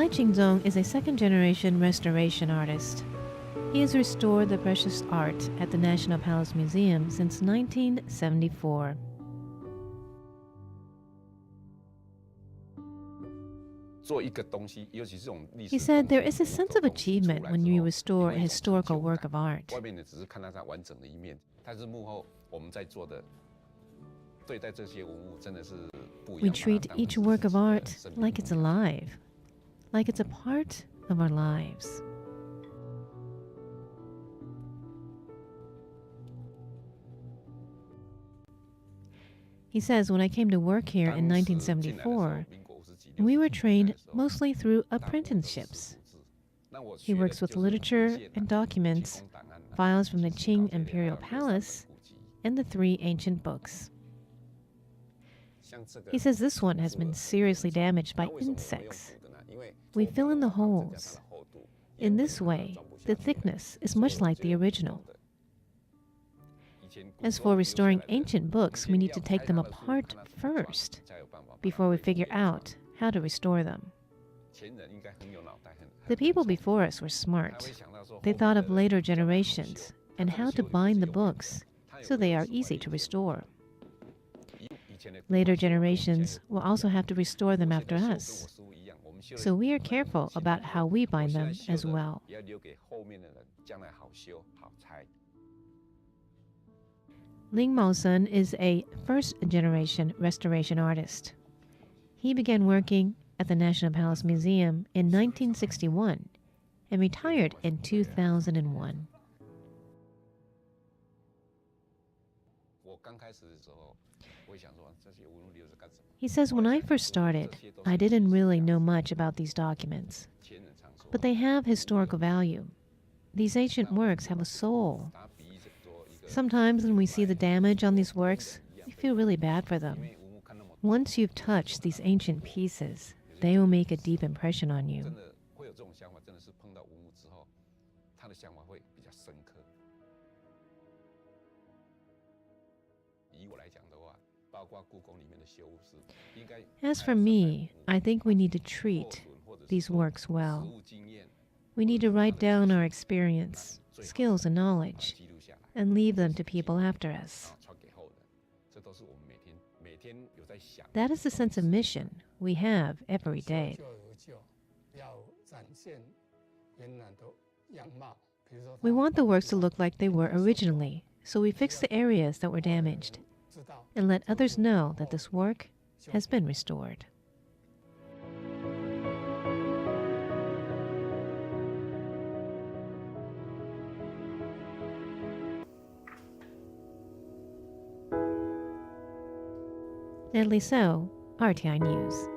Lai Qingzong is a second-generation restoration artist. He has restored the precious art at the National Palace Museum since 1974. He said there is a sense of achievement when you restore a historical work of art. We treat each work of art like it's alive, like it's a part of our lives. He says, when I came to work here in 1974, we were trained mostly through apprenticeships. He works with literature and documents, files from the Qing Imperial Palace, and the 3 ancient books. He says this one has been seriously damaged by insects. We fill in the holes. In this way, the thickness is much like the original. As for restoring ancient books, we need to take them apart first before we figure out how to restore them. The people before us were smart. They thought of later generations and how to bind the books so they are easy to restore. Later generations will also have to restore them after us. So we are careful about how we bind them as well. Ling Maosun is a first-generation restoration artist. He began working at the National Palace Museum in 1961 and retired in 2001. He says, when I first started, I didn't really know much about these documents, but they have historical value. These ancient works have a soul. Sometimes when we see the damage on these works, we feel really bad for them. Once you've touched these ancient pieces, they will make a deep impression on you. As for me, I think we need to treat these works well. We need to write down our experience, skills, and knowledge, and leave them to people after us. That is the sense of mission we have every day. We want the works to look like they were originally, so we fix the areas that were damaged and let others know that this work has been restored. Natalie So, RTI News.